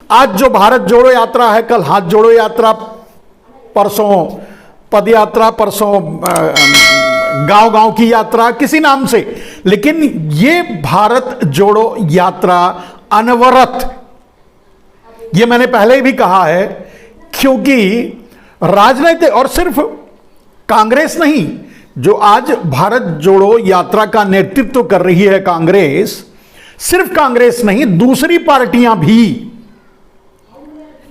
आज जो भारत जोड़ो यात्रा है, कल हाथ जोड़ो यात्रा, परसों पद यात्रा, परसों गांव गांव की यात्रा, किसी नाम से, लेकिन ये भारत जोड़ो यात्रा अनवरत, ये मैंने पहले भी कहा है, क्योंकि राजनीतिक, और सिर्फ कांग्रेस नहीं, जो आज भारत जोड़ो यात्रा का नेतृत्व कर रही है कांग्रेस, सिर्फ कांग्रेस नहीं, दूसरी पार्टियां भी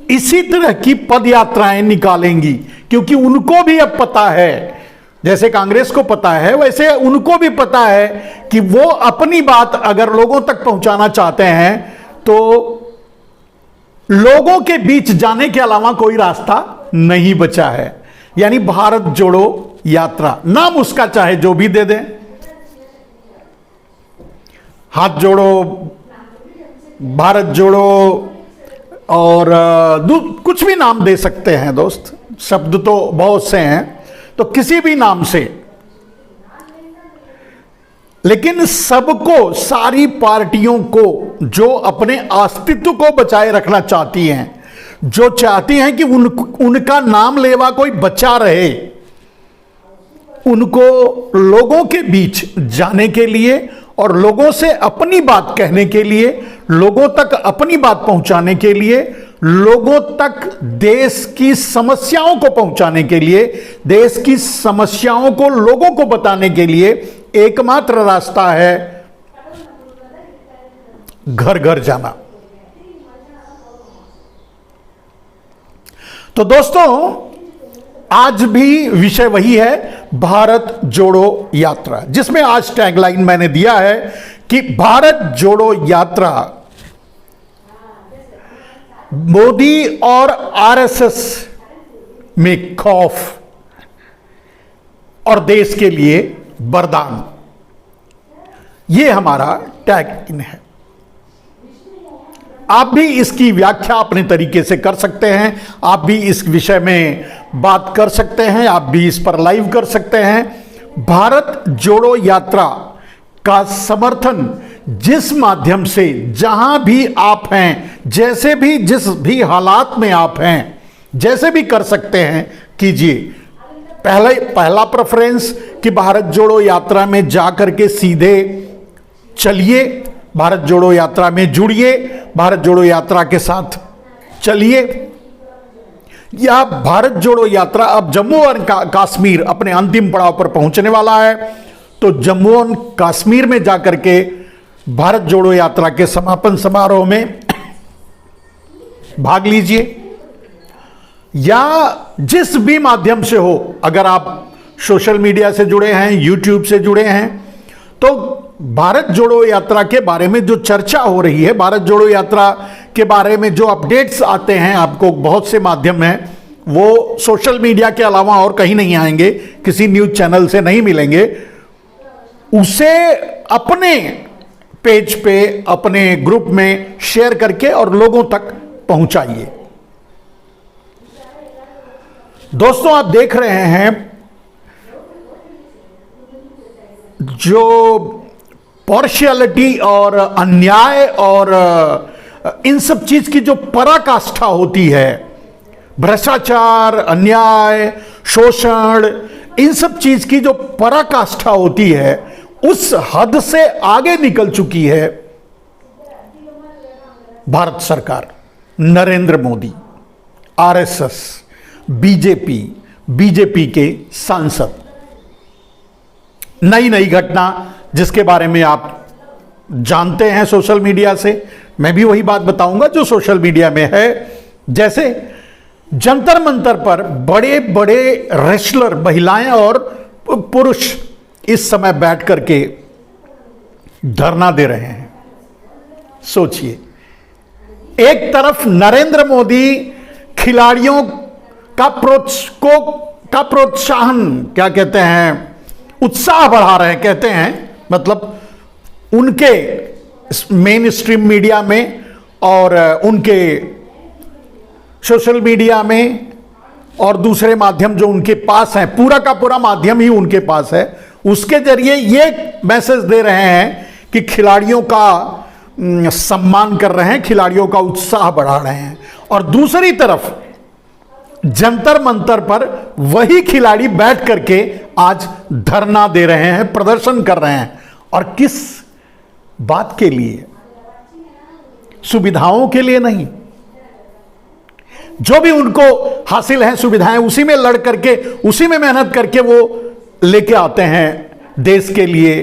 इसी तरह की पद यात्राएं निकालेंगी, क्योंकि उनको भी अब पता है, जैसे कांग्रेस को पता है वैसे उनको भी पता है कि वो अपनी बात अगर लोगों तक पहुंचाना चाहते हैं तो लोगों के बीच जाने के अलावा कोई रास्ता नहीं बचा है। यानी भारत जोड़ो यात्रा, नाम उसका चाहे जो भी दे दें, हाथ जोड़ो, भारत जोड़ो, और कुछ भी नाम दे सकते हैं दोस्त, शब्द तो बहुत से हैं, तो किसी भी नाम से, लेकिन सबको, सारी पार्टियों को जो अपने अस्तित्व को बचाए रखना चाहती हैं, जो चाहती हैं कि उनका नाम लेवा कोई बचा रहे, उनको लोगों के बीच जाने के लिए और लोगों से अपनी बात कहने के लिए, लोगों तक अपनी बात पहुंचाने के लिए, लोगों तक देश की समस्याओं को पहुंचाने के लिए, देश की समस्याओं को लोगों को बताने के लिए एकमात्र रास्ता है घर घर जाना। तो दोस्तों, आज भी विषय वही है, भारत जोड़ो यात्रा, जिसमें आज टैगलाइन मैंने दिया है कि भारत जोड़ो यात्रा मोदी और आरएसएस में खौफ और देश के लिए वरदान, यह हमारा टैगलाइन है। आप भी इसकी व्याख्या अपने तरीके से कर सकते हैं, आप भी इस विषय में बात कर सकते हैं, आप भी इस पर लाइव कर सकते हैं। भारत जोड़ो यात्रा का समर्थन जिस माध्यम से, जहां भी आप हैं, जैसे भी, जिस भी हालात में आप हैं, जैसे भी कर सकते हैं, कीजिए। पहला प्रेफरेंस कि भारत जोड़ो यात्रा में जाकर के सीधे चलिए, भारत जोड़ो यात्रा में जुड़िए, भारत जोड़ो यात्रा के साथ चलिए। यह भारत जोड़ो यात्रा अब जम्मू और कश्मीर अपने अंतिम पड़ाव पर पहुंचने वाला है, तो जम्मू और कश्मीर में जाकर के भारत जोड़ो यात्रा के समापन समारोह में भाग लीजिए, या जिस भी माध्यम से हो। अगर आप सोशल मीडिया से जुड़े हैं, यूट्यूब से जुड़े हैं, तो भारत जोड़ो यात्रा के बारे में जो चर्चा हो रही है, भारत जोड़ो यात्रा के बारे में जो अपडेट्स आते हैं, आपको बहुत से माध्यम हैं, वो सोशल मीडिया के अलावा और कहीं नहीं आएंगे, किसी न्यूज़ चैनल से नहीं मिलेंगे। उसे अपने पेज पे, अपने ग्रुप में शेयर करके और लोगों तक पहुंचाइए। दोस्तों, आप देख रहे हैं जो पार्शियलिटी और अन्याय और इन सब चीज की जो पराकाष्ठा होती है, भ्रष्टाचार, अन्याय, शोषण, इन सब चीज की जो पराकाष्ठा होती है, उस हद से आगे निकल चुकी है भारत सरकार, नरेंद्र मोदी, आरएसएस, बीजेपी के सांसद। नई नई घटना जिसके बारे में आप जानते हैं सोशल मीडिया से, मैं भी वही बात बताऊंगा जो सोशल मीडिया में है। जैसे जंतर मंतर पर बड़े बड़े रेसलर, महिलाएं और पुरुष इस समय बैठ करके धरना दे रहे हैं। सोचिए, एक तरफ नरेंद्र मोदी खिलाड़ियों का प्रोत्साहन, क्या कहते हैं, उत्साह बढ़ा रहे हैं, कहते हैं, मतलब उनके मेन स्ट्रीम मीडिया में और उनके सोशल मीडिया में और दूसरे माध्यम जो उनके पास हैं, पूरा का पूरा माध्यम ही उनके पास है, उसके जरिए ये मैसेज दे रहे हैं कि खिलाड़ियों का सम्मान कर रहे हैं, खिलाड़ियों का उत्साह बढ़ा रहे हैं, और दूसरी तरफ जंतर मंतर पर वही खिलाड़ी बैठ करके आज धरना दे रहे हैं, प्रदर्शन कर रहे हैं। और किस बात के लिए? सुविधाओं के लिए नहीं। जो भी उनको हासिल है सुविधाएं, उसी में लड़ करके, उसी में मेहनत करके वो लेके आते हैं देश के लिए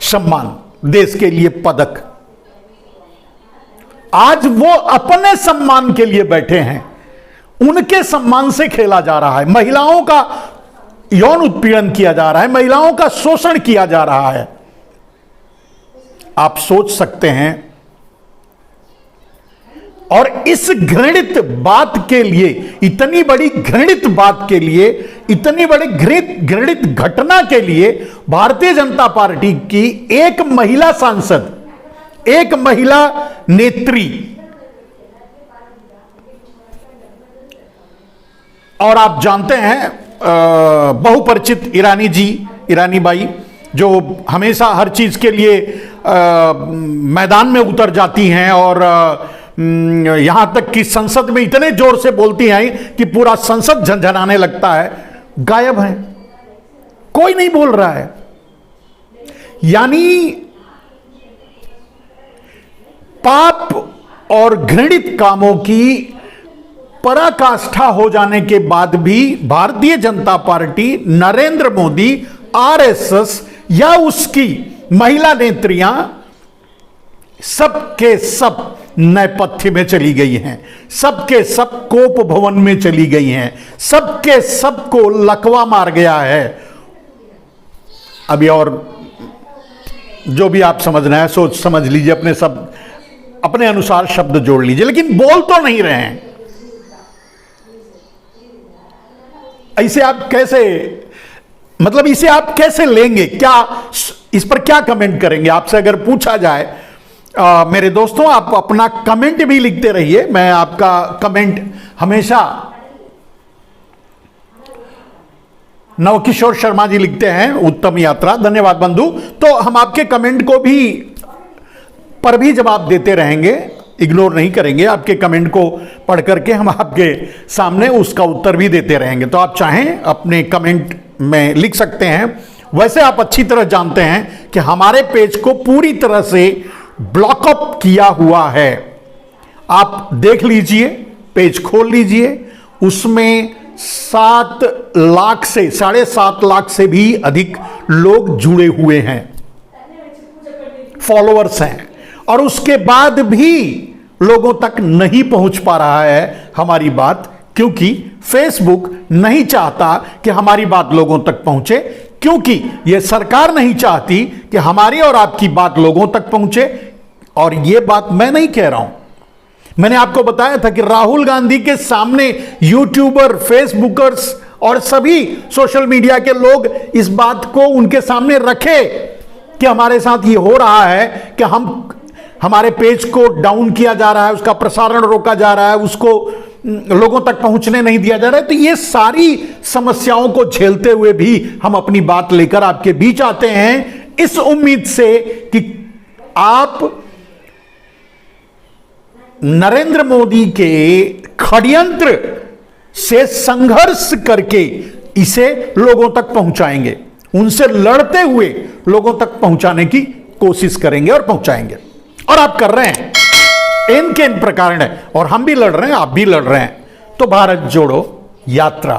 सम्मान, देश के लिए पदक। आज वो अपने सम्मान के लिए बैठे हैं, उनके सम्मान से खेला जा रहा है। महिलाओं का यौन उत्पीड़न किया जा रहा है, महिलाओं का शोषण किया जा रहा है। आप सोच सकते हैं। और इस घृणित बात के लिए, इतनी बड़ी घृणित बात के लिए, इतनी बड़ी घृणित घटना के लिए भारतीय जनता पार्टी की एक महिला सांसद, एक महिला नेत्री, और आप जानते हैं बहुपरिचित ईरानी जी, ईरानी बाई, जो हमेशा हर चीज के लिए मैदान में उतर जाती हैं, और यहां तक कि संसद में इतने जोर से बोलती हैं कि पूरा संसद झंझनाने लगता है, गायब हैं, कोई नहीं बोल रहा है। यानी पाप और घृणित कामों की पराकाष्ठा हो जाने के बाद भी भारतीय जनता पार्टी, नरेंद्र मोदी, आरएसएस या उसकी महिला नेत्रियां सबके सब नेपथ्य में चली गई हैं, सबके सब कोप भवन में चली गई हैं, सबके सबको लकवा मार गया है। अभी और जो भी आप समझना है सोच समझ लीजिए, अपने सब अपने अनुसार शब्द जोड़ लीजिए, लेकिन बोल तो नहीं रहे हैं। इसे आप कैसे, मतलब इसे आप कैसे लेंगे? क्या इस पर क्या कमेंट करेंगे? आपसे अगर पूछा जाए, मेरे दोस्तों, आप अपना कमेंट भी लिखते रहिए, मैं आपका कमेंट हमेशा, नवकिशोर शर्मा जी लिखते हैं उत्तम यात्रा, धन्यवाद बंधु। तो हम आपके कमेंट को भी पर भी जवाब देते रहेंगे, इग्नोर नहीं करेंगे। आपके कमेंट को पढ़ करके हम आपके सामने उसका उत्तर भी देते रहेंगे। तो आप चाहें अपने कमेंट में लिख सकते हैं। वैसे आप अच्छी तरह जानते हैं कि हमारे पेज को पूरी तरह से ब्लॉकअप किया हुआ है। आप देख लीजिए, पेज खोल लीजिए, उसमें 7 लाख से 7.5 लाख से भी अधिक लोग जुड़े हुए हैं, फॉलोअर्स हैं, और उसके बाद भी लोगों तक नहीं पहुंच पा रहा है हमारी बात, क्योंकि फेसबुक नहीं चाहता कि हमारी बात लोगों तक पहुंचे, क्योंकि यह सरकार नहीं चाहती कि हमारी और आपकी बात लोगों तक पहुंचे। और यह बात मैं नहीं कह रहा हूं, मैंने आपको बताया था कि राहुल गांधी के सामने यूट्यूबर, फेसबुकर्स और सभी सोशल मीडिया के लोग इस बात को उनके सामने रखे कि हमारे साथ ये हो रहा है कि हमारे पेज को डाउन किया जा रहा है, उसका प्रसारण रोका जा रहा है, उसको लोगों तक पहुंचने नहीं दिया जा रहा है। तो ये सारी समस्याओं को झेलते हुए भी हम अपनी बात लेकर आपके बीच आते हैं, इस उम्मीद से कि आप नरेंद्र मोदी के षड्यंत्र से संघर्ष करके इसे लोगों तक पहुंचाएंगे, उनसे लड़ते हुए लोगों तक पहुंचाने की कोशिश करेंगे और पहुंचाएंगे। और आप कर रहे हैं इन के इन प्रकार है, और हम भी लड़ रहे हैं, आप भी लड़ रहे हैं। तो भारत जोड़ो यात्रा।